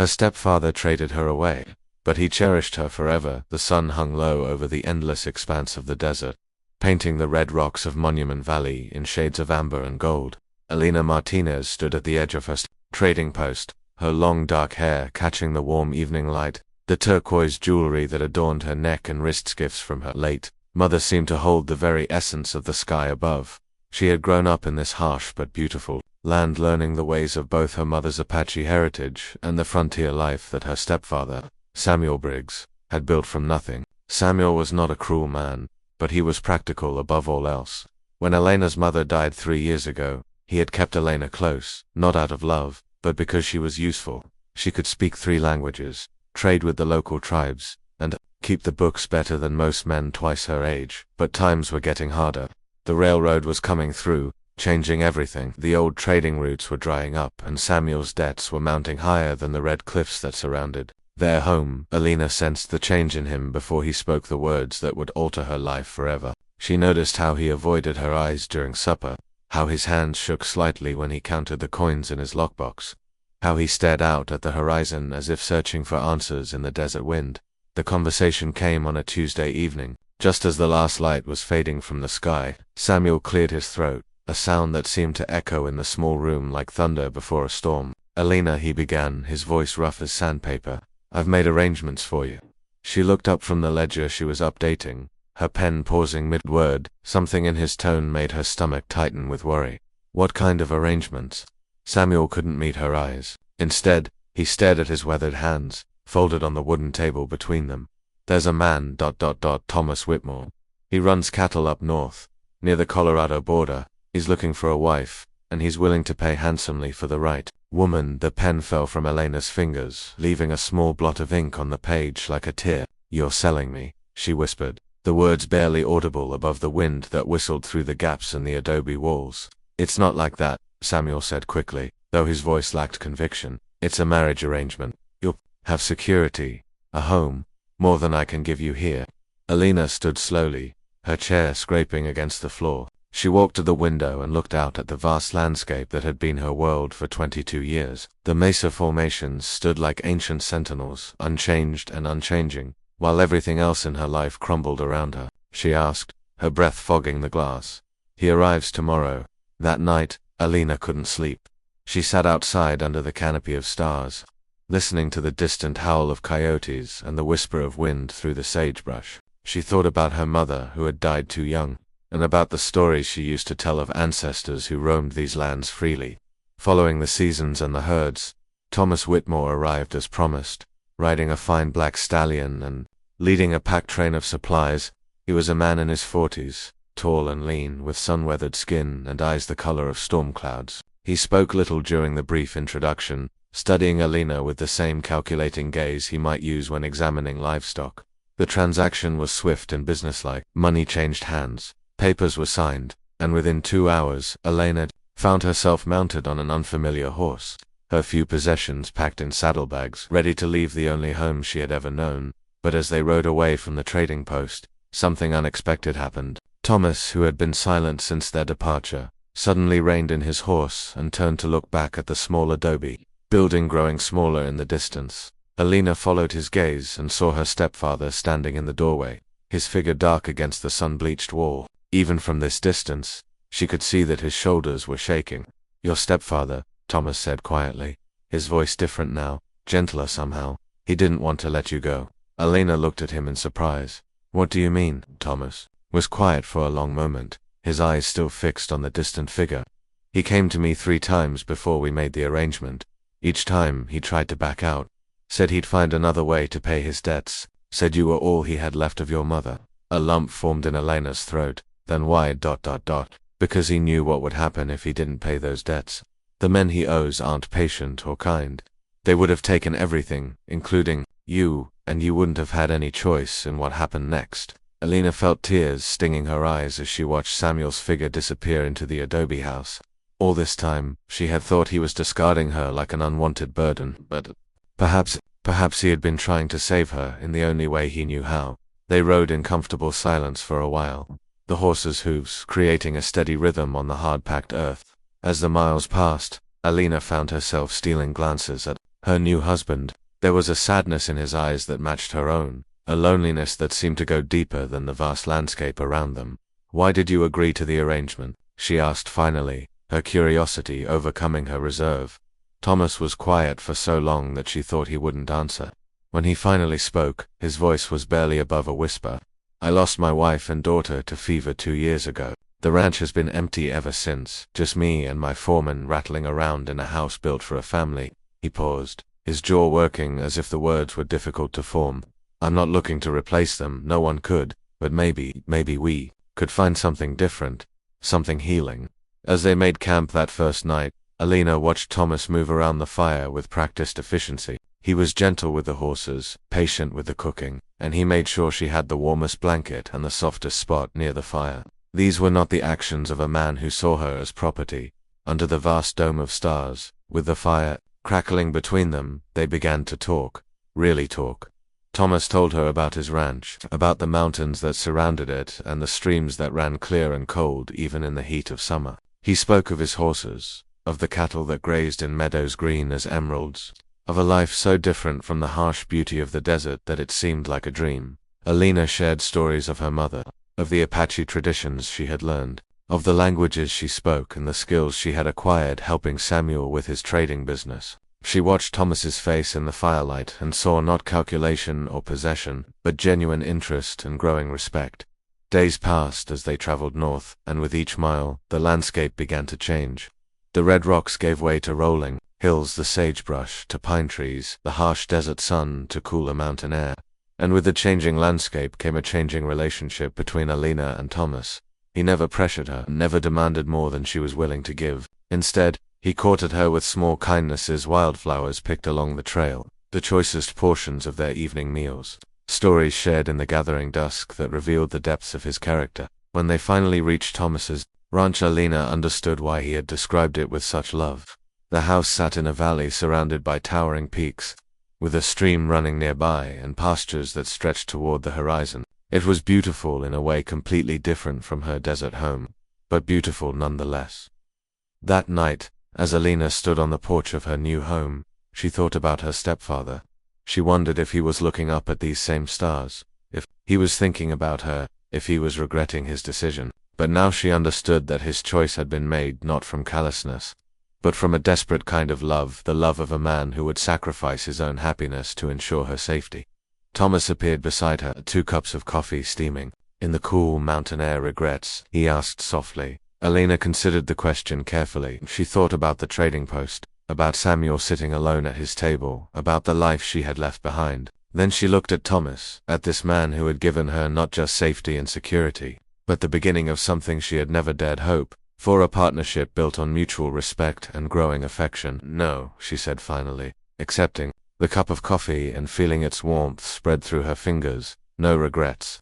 Her stepfather traded her away, but he cherished her forever. The sun hung low over the endless expanse of the desert, painting the red rocks of Monument Valley in shades of amber and gold. Elena Martinez stood at the edge of her trading post, her long dark hair catching the warm evening light. The turquoise jewelry that adorned her neck and wrists, gifts from her late mother, seemed to hold the very essence of the sky above. She had grown up in this harsh but beautiful land, learning the ways of both her mother's Apache heritage and the frontier life that her stepfather, Samuel Briggs, had built from nothing. Samuel was not a cruel man, but he was practical above all else. When Elena's mother died 3 years ago, he had kept Elena close, not out of love, but because she was useful. She could speak 3 languages, trade with the local tribes, and keep the books better than most men twice her age. But times were getting harder. The railroad was coming through, changing everything. The old trading routes were drying up, and Samuel's debts were mounting higher than the red cliffs that surrounded their home. Elena sensed the change in him before he spoke the words that would alter her life forever. She noticed how he avoided her eyes during supper, how his hands shook slightly when he counted the coins in his lockbox, how he stared out at the horizon as if searching for answers in the desert wind. The conversation came on a Tuesday evening, just as the last light was fading from the sky. Samuel cleared his throat, a sound that seemed to echo in the small room like thunder before a storm. "Elena," he began, his voice rough as sandpaper, "I've made arrangements for you." She looked up from the ledger she was updating, her pen pausing mid-word. Something in his tone made her stomach tighten with worry. What kind of arrangements? Samuel couldn't meet her eyes. Instead, he stared at his weathered hands, folded on the wooden table between them. "There's a man, Thomas Whitmore. He runs cattle up north, near the Colorado border. He's looking for a wife, and he's willing to pay handsomely for the right woman." The pen fell from Elena's fingers, leaving a small blot of ink on the page like a tear. "You're selling me," she whispered, the words barely audible above the wind that whistled through the gaps in the adobe walls. "It's not like that," Samuel said quickly, though his voice lacked conviction. "It's a marriage arrangement. You'll have security, a home, more than I can give you here." Elena stood slowly, her chair scraping against the floor. She walked to the window and looked out at the vast landscape that had been her world for 22 years. The mesa formations stood like ancient sentinels, unchanged and unchanging, while everything else in her life crumbled around her. She asked, her breath fogging the glass, "He arrives tomorrow." That night, Elena couldn't sleep. She sat outside under the canopy of stars, listening to the distant howl of coyotes and the whisper of wind through the sagebrush. She thought about her mother, who had died too young, and about the stories she used to tell of ancestors who roamed these lands freely, following the seasons and the herds. Thomas Whitmore arrived as promised, riding a fine black stallion and leading a pack train of supplies. He was a man in his 40s, tall and lean, with sun-weathered skin and eyes the color of storm clouds. He spoke little during the brief introduction, studying Elena with the same calculating gaze he might use when examining livestock. The transaction was swift and businesslike. Money changed hands, papers were signed, and within 2 hours, Elena found herself mounted on an unfamiliar horse, her few possessions packed in saddlebags, ready to leave the only home she had ever known. But as they rode away from the trading post, something unexpected happened. Thomas, who had been silent since their departure, suddenly reined in his horse and turned to look back at the small adobe building growing smaller in the distance. Elena followed his gaze and saw her stepfather standing in the doorway, his figure dark against the sun-bleached wall. Even from this distance, she could see that his shoulders were shaking. "Your stepfather," Thomas said quietly, his voice different now, gentler somehow. "He didn't want to let you go." Elena looked at him in surprise. "What do you mean?" Thomas was quiet for a long moment, his eyes still fixed on the distant figure. "He came to me 3 times before we made the arrangement. Each time, he tried to back out. Said he'd find another way to pay his debts. Said you were all he had left of your mother." A lump formed in Elena's throat. "Then why ... Because he knew what would happen if he didn't pay those debts. The men he owes aren't patient or kind. They would have taken everything, including you, and you wouldn't have had any choice in what happened next." Elena felt tears stinging her eyes as she watched Samuel's figure disappear into the adobe house. All this time, she had thought he was discarding her like an unwanted burden, but perhaps he had been trying to save her in the only way he knew how. They rode in comfortable silence for a while, the horses' hooves creating a steady rhythm on the hard-packed earth. As the miles passed, Elena found herself stealing glances at her new husband. There was a sadness in his eyes that matched her own, a loneliness that seemed to go deeper than the vast landscape around them. "Why did you agree to the arrangement?" she asked finally, her curiosity overcoming her reserve. Thomas was quiet for so long that she thought he wouldn't answer. When he finally spoke, his voice was barely above a whisper. "I lost my wife and daughter to fever 2 years ago. The ranch has been empty ever since, just me and my foreman rattling around in a house built for a family." He paused, his jaw working as if the words were difficult to form. "I'm not looking to replace them, no one could, but maybe we could find something different, something healing." As they made camp that first night, Alina watched Thomas move around the fire with practiced efficiency. He was gentle with the horses, patient with the cooking, and he made sure she had the warmest blanket and the softest spot near the fire. These were not the actions of a man who saw her as property. Under the vast dome of stars, with the fire crackling between them, they began to talk. Really talk. Thomas told her about his ranch, about the mountains that surrounded it and the streams that ran clear and cold even in the heat of summer. He spoke of his horses, of the cattle that grazed in meadows green as emeralds, of a life so different from the harsh beauty of the desert that it seemed like a dream. Alina shared stories of her mother, of the Apache traditions she had learned, of the languages she spoke and the skills she had acquired helping Samuel with his trading business. She watched Thomas's face in the firelight and saw not calculation or possession, but genuine interest and growing respect. Days passed as they traveled north, and with each mile, the landscape began to change. The red rocks gave way to rolling hills, the sagebrush to pine trees, the harsh desert sun to cooler mountain air. And with the changing landscape came a changing relationship between Alina and Thomas. He never pressured her, never demanded more than she was willing to give. Instead, he courted her with small kindnesses, wildflowers picked along the trail, the choicest portions of their evening meals, stories shared in the gathering dusk that revealed the depths of his character. When they finally reached Thomas's ranch, Alina understood why he had described it with such love. The house sat in a valley surrounded by towering peaks, with a stream running nearby and pastures that stretched toward the horizon. It was beautiful in a way completely different from her desert home, but beautiful nonetheless. That night, as Alina stood on the porch of her new home, she thought about her stepfather. She wondered if he was looking up at these same stars, if he was thinking about her, if he was regretting his decision. But now she understood that his choice had been made not from callousness, but from a desperate kind of love, the love of a man who would sacrifice his own happiness to ensure her safety. Thomas appeared beside her, 2 cups of coffee steaming. "In the cool mountain air, regrets?" he asked softly. Alina considered the question carefully. She thought about the trading post, about Samuel sitting alone at his table, about the life she had left behind. Then she looked at Thomas, at this man who had given her not just safety and security, but the beginning of something she had never dared hope for, a partnership built on mutual respect and growing affection. "No," she said finally, accepting the cup of coffee and feeling its warmth spread through her fingers. "No regrets."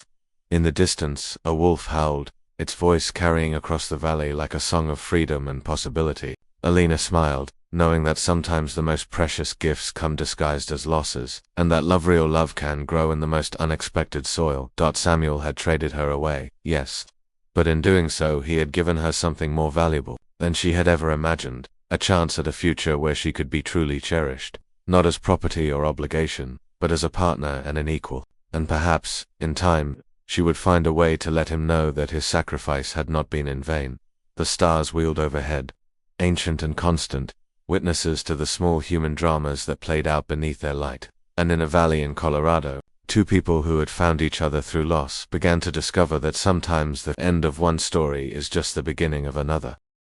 In the distance, a wolf howled, its voice carrying across the valley like a song of freedom and possibility. Alina smiled, knowing that sometimes the most precious gifts come disguised as losses, and that real love can grow in the most unexpected soil. Samuel had traded her away, yes, but in doing so he had given her something more valuable than she had ever imagined, a chance at a future where she could be truly cherished, not as property or obligation, but as a partner and an equal. And perhaps, in time, she would find a way to let him know that his sacrifice had not been in vain. The stars wheeled overhead, ancient and constant, witnesses to the small human dramas that played out beneath their light. And in a valley in Colorado, 2 people who had found each other through loss began to discover that sometimes the end of one story is just the beginning of another.